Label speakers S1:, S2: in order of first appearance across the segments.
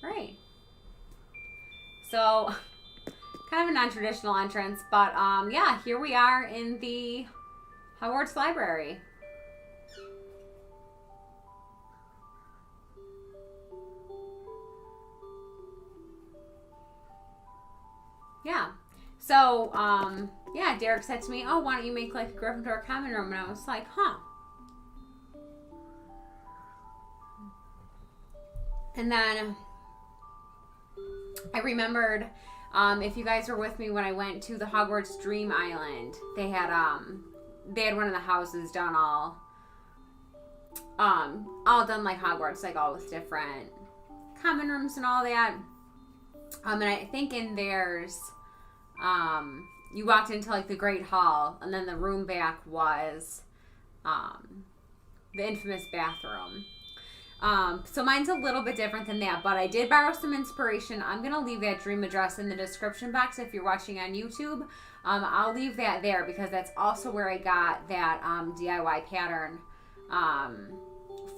S1: Great. So, kind of a non-traditional entrance, but yeah, here we are in the Hogwarts Library. Yeah. So, yeah, Derek said to me, oh, why don't you make like a Gryffindor common room? And I was like, huh. And then I remembered, if you guys were with me when I went to the Hogwarts Dream Island, they had one of the houses done all done like Hogwarts, like all with different common rooms and all that. And I think in theirs, you walked into like the Great Hall, and then the room back was the infamous bathroom. So mine's a little bit different than that, but I did borrow some inspiration. I'm going to leave that dream address in the description box if you're watching on YouTube. I'll leave that there because that's also where I got that DIY pattern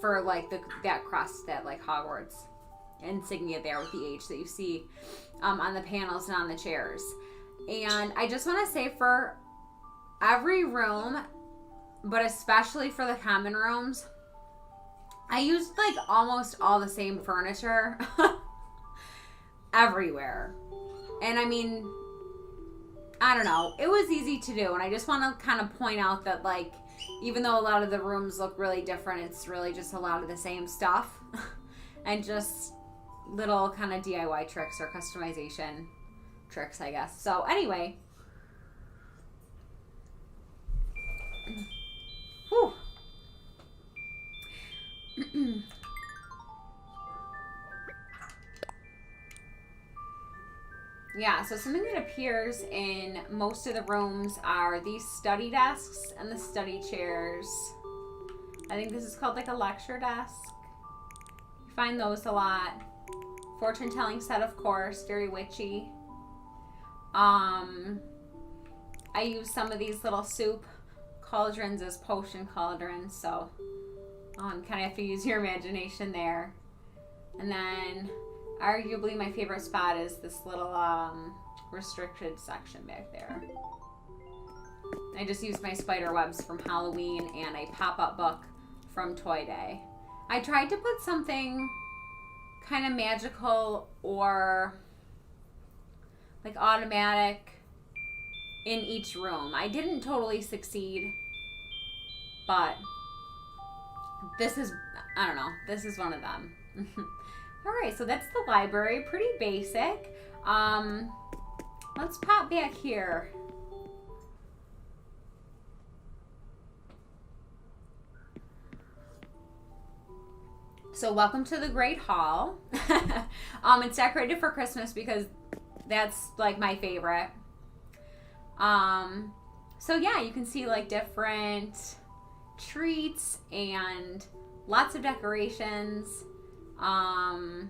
S1: for like that crest, that like Hogwarts insignia there with the H that you see on the panels and on the chairs. And I just want to say, for every room, but especially for the common rooms, I used like almost all the same furniture everywhere. And I mean, I don't know, it was easy to do. And I just want to kind of point out that, like, even though a lot of the rooms look really different, it's really just a lot of the same stuff and just little kind of DIY tricks or customization tricks, I guess. So anyway, whew. Yeah, so something that appears in most of the rooms are these study desks and the study chairs. I think this is called like a lecture desk. You find those a lot. Fortune telling set, of course, very witchy. I use some of these little soup cauldrons as potion cauldrons, so kind of have to use your imagination there. And then arguably my favorite spot is this little restricted section back there. I just used my spider webs from Halloween and a pop-up book from Toy Day. I tried to put something kind of magical or like automatic in each room. I didn't totally succeed, but this is, I don't know, this is one of them. All right, so that's the library, pretty basic. Let's pop back here. So welcome to the Great Hall. It's decorated for Christmas because that's like my favorite. So yeah, you can see like different treats and lots of decorations. I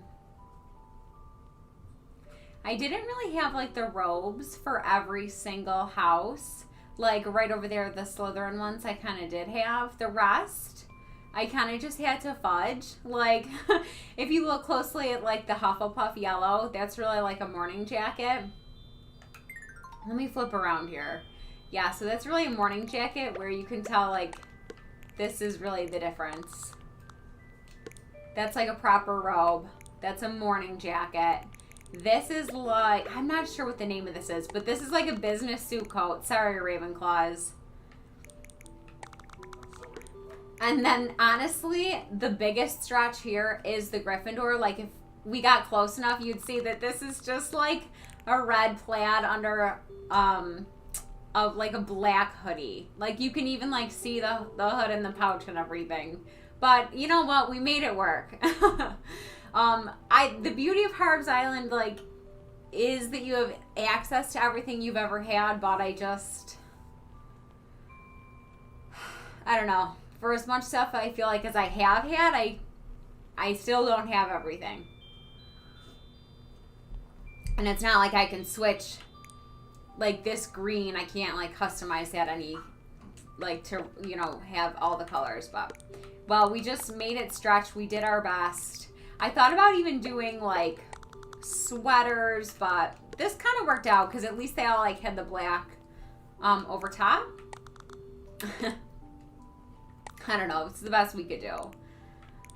S1: didn't really have like the robes for every single house. Like right over there, the Slytherin ones I kind of did have. The rest, I kind of just had to fudge. Like, if you look closely at like the Hufflepuff yellow, that's really like a morning jacket. Let me flip around here. Yeah, so that's really a morning jacket where you can tell like this is really the difference. That's like a proper robe. That's a morning jacket. This is like, I'm not sure what the name of this is, but this is like a business suit coat. Sorry, Ravenclaws. And then, honestly, the biggest stretch here is the Gryffindor. Like, if we got close enough, you'd see that this is just like a red plaid under like a black hoodie. Like, you can even like see the hood and the pouch and everything. But you know what? We made it work. The beauty of Harbs Island, like, is that you have access to everything you've ever had, but I don't know. For as much stuff I feel like as I have had, I still don't have everything. And it's not like I can switch, like this green, I can't like customize that any, like to, you know, have all the colors. But, well, we just made it stretch. We did our best. I thought about even doing like sweaters, but this kind of worked out because at least they all like had the black over top. I don't know. It's the best we could do.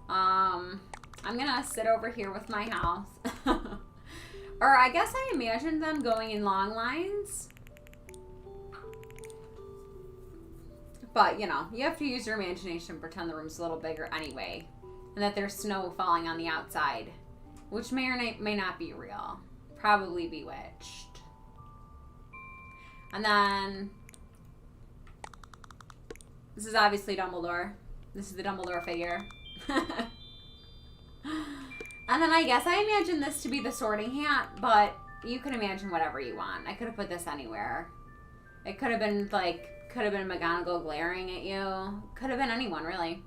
S1: I'm gonna sit over here with my house. Or I guess I imagined them going in long lines. But, you know, you have to use your imagination to pretend the room's a little bigger anyway. And that there's snow falling on the outside. Which may or may not be real. Probably bewitched. And then... this is obviously Dumbledore. This is the Dumbledore figure. And then I guess I imagine this to be the Sorting Hat, but you can imagine whatever you want. I could have put this anywhere. It could have been like, could have been McGonagall glaring at you. Could have been anyone, really.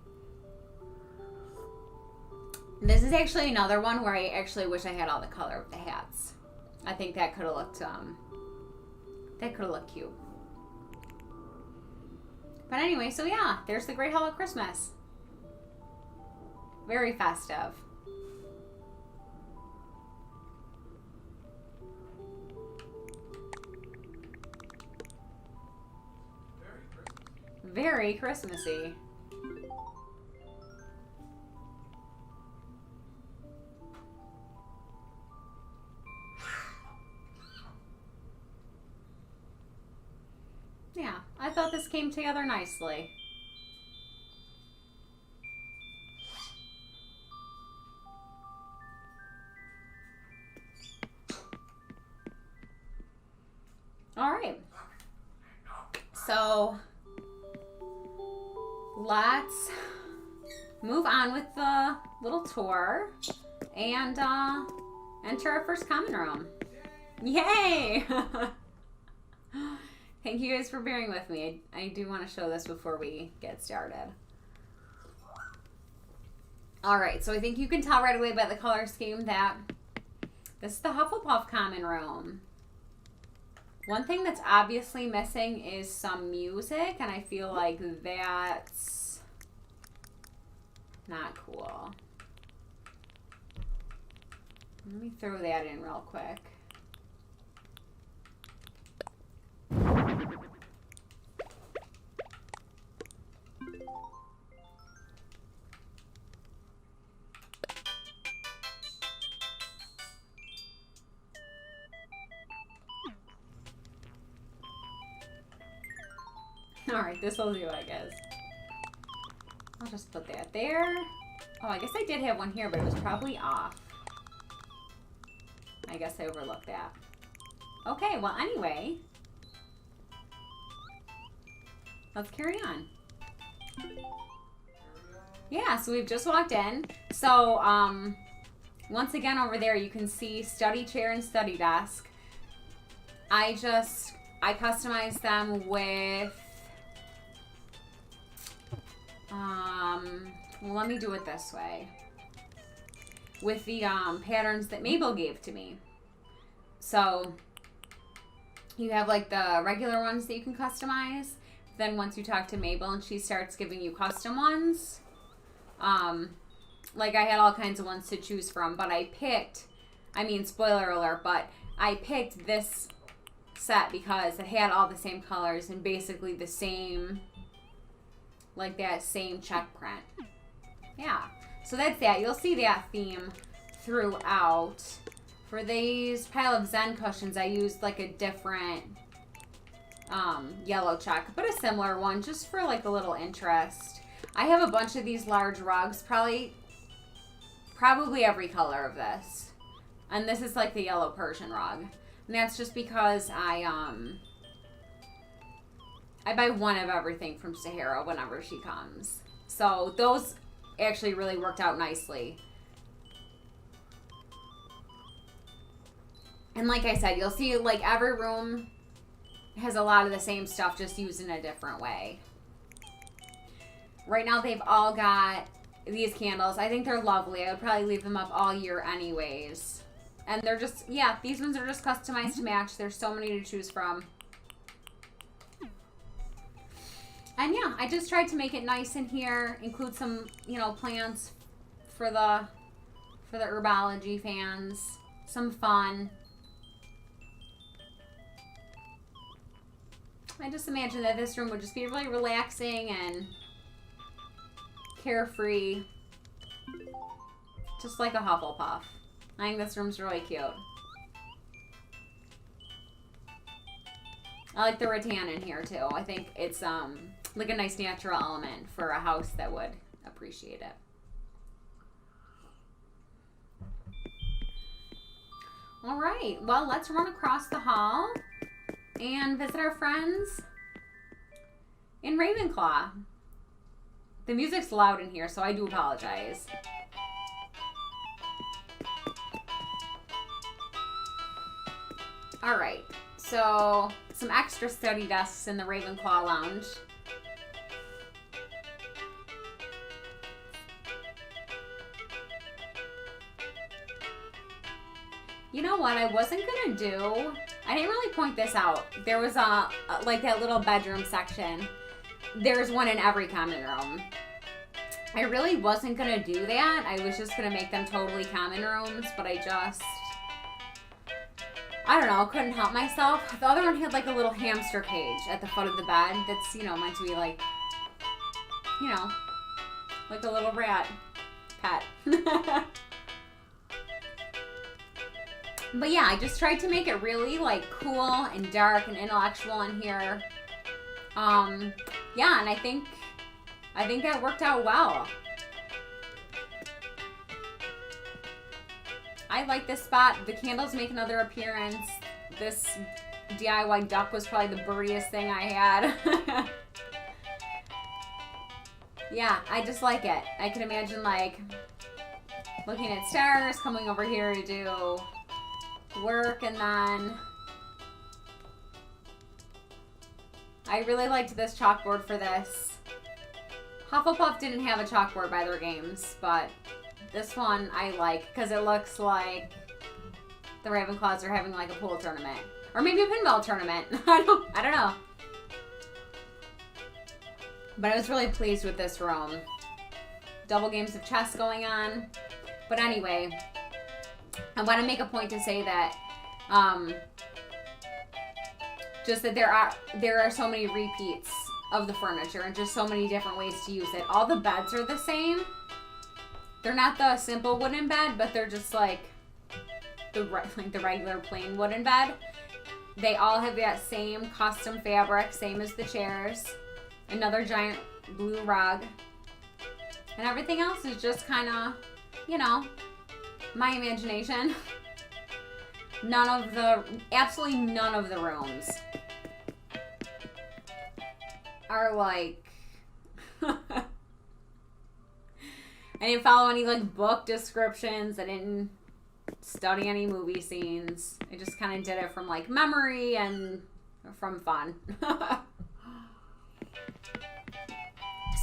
S1: This is actually another one where I actually wish I had all the color of the hats. I think that could have looked, cute. But anyway, so yeah, there's the Great Hall of Christmas. Very festive. Very Christmassy. Yeah, I thought this came together nicely. All right. So let's move on with the little tour and enter our first common room. Yay! Thank you guys for bearing with me. I do want to show this before we get started. Alright, so I think you can tell right away by the color scheme that this is the Hufflepuff common room. One thing that's obviously missing is some music, and I feel like that's not cool. Let me throw that in real quick. Alright, this will do, I guess. I'll just put that there. Oh, I guess I did have one here, but it was probably off. I guess I overlooked that. Okay, well, anyway. Let's carry on. Yeah, so we've just walked in. So, once again over there, you can see study chair and study desk. I customized them with... well, let me do it this way. With the patterns that Mabel gave to me. So, you have like the regular ones that you can customize. Then once you talk to Mabel and she starts giving you custom ones. Like I had all kinds of ones to choose from. But I picked, I mean spoiler alert, but I picked this set because it had all the same colors and basically the same... like that same check print. Yeah. So that's that. You'll see that theme throughout. For these pile of Zen cushions, I used like a different yellow check, but a similar one just for like a little interest. I have a bunch of these large rugs, probably every color of this. And this is like the yellow Persian rug. And that's just because I buy one of everything from Sahara whenever she comes. So those actually really worked out nicely. And like I said, you'll see like every room has a lot of the same stuff, just used in a different way. Right now they've all got these candles. I think they're lovely. I would probably leave them up all year anyways. And they're just, yeah, these ones are just customized to match. There's so many to choose from. And yeah, I just tried to make it nice in here, include some, you know, plants for the for the herbology fans. Some fun. I just imagine that this room would just be really relaxing and carefree. Just like a Hufflepuff. I think this room's really cute. I like the rattan in here too. I think it's like a nice natural element for a house that would appreciate it. All right, well, let's run across the hall and visit our friends in Ravenclaw. The music's loud in here, so I do apologize. All right, so some extra study desks in the Ravenclaw lounge. You know what I wasn't gonna do? I didn't really point this out. There was like that little bedroom section. There's one in every common room. I really wasn't gonna do that. I was just gonna make them totally common rooms, but I don't know, couldn't help myself. The other one had like a little hamster cage at the foot of the bed that's, you know, meant to be like, you know, like a little rat pet. But yeah, I just tried to make it really like cool and dark and intellectual in here. Yeah, and I think that worked out well. I like this spot. The candles make another appearance. This DIY duck was probably the birdiest thing I had. Yeah, I just like it. I can imagine like looking at stars, coming over here to do work, and then I really liked this chalkboard for this. Hufflepuff didn't have a chalkboard by their games, but this one I like because it looks like the Ravenclaws are having like a pool tournament. Or maybe a pinball tournament. I don't know. But I was really pleased with this room. Double games of chess going on. But anyway, I want to make a point to say that just that there are so many repeats of the furniture and just so many different ways to use it. All the beds are the same. They're not the simple wooden bed, but they're just like the regular plain wooden bed. They all have that same custom fabric, same as the chairs. Another giant blue rug. And everything else is just kind of, you know, my imagination. Absolutely none of the rooms are like, I didn't follow any like book descriptions. I didn't study any movie scenes. I just kind of did it from like memory and from fun.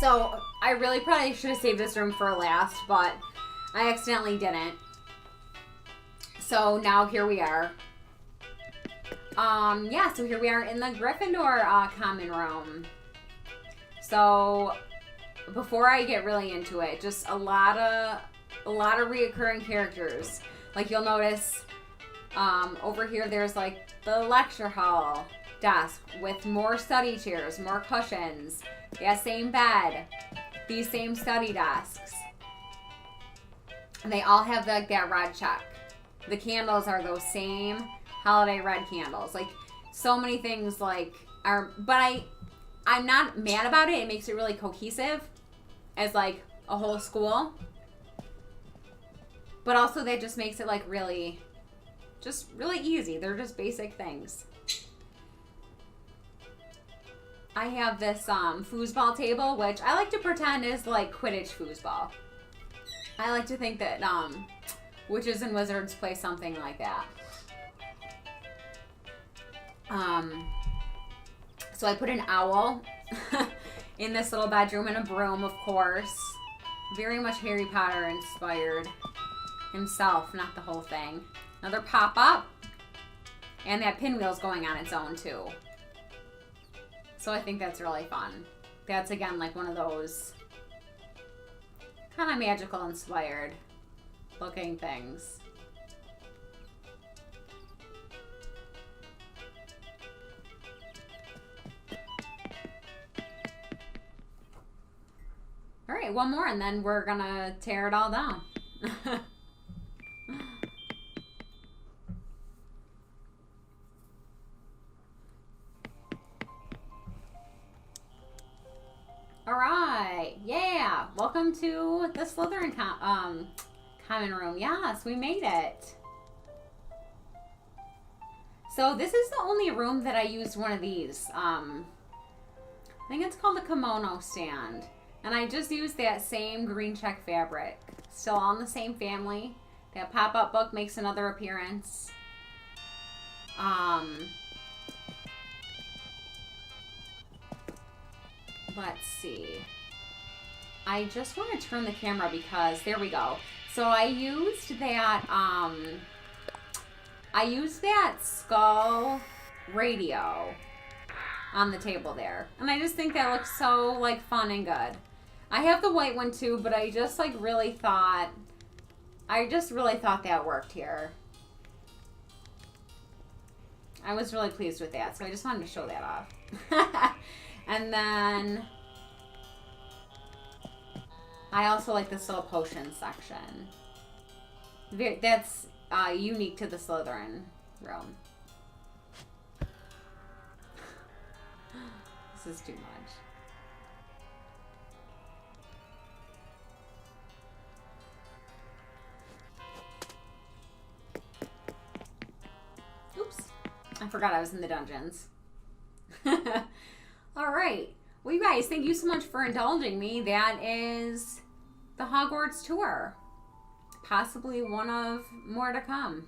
S1: So I really probably should have saved this room for last, but I accidentally didn't. So now here we are. Yeah, so here we are in the Gryffindor common room. So before I get really into it, just a lot of reoccurring characters. Like you'll notice over here there's like the lecture hall desk with more study chairs, more cushions, yeah, same bed, these same study desks. And they all have like that red check. The candles are those same holiday red candles. Like so many things like are, but I'm not mad about it. It makes it really cohesive as like a whole school. But also that just makes it like really easy. They're just basic things. I have this foosball table, which I like to pretend is like Quidditch foosball. I like to think that witches and wizards play something like that. So I put an owl in this little bedroom and a broom, of course. Very much Harry Potter inspired himself, not the whole thing. Another pop-up. And that pinwheel's going on its own too. So I think that's really fun. That's again like one of those kind of magical inspired looking things. All right, one more and then we're gonna tear it all down. All right, yeah. Welcome to the Slytherin common room. Yes, we made it. So this is the only room that I used one of these. I think it's called the kimono stand. And I just used that same green check fabric. Still all in the same family. That pop-up book makes another appearance. Let's see. I just want to turn the camera because there we go. So I used that skull radio on the table there. And I just think that looks so like fun and good. I have the white one too, but I just like really thought that worked here. I was really pleased with that, so I just wanted to show that off. And then I also like this little potion section. That's unique to the Slytherin room. This is too much. Oops. I forgot I was in the dungeons. All right. Well, you guys, thank you so much for indulging me. That is the Hogwarts tour. Possibly one of more to come.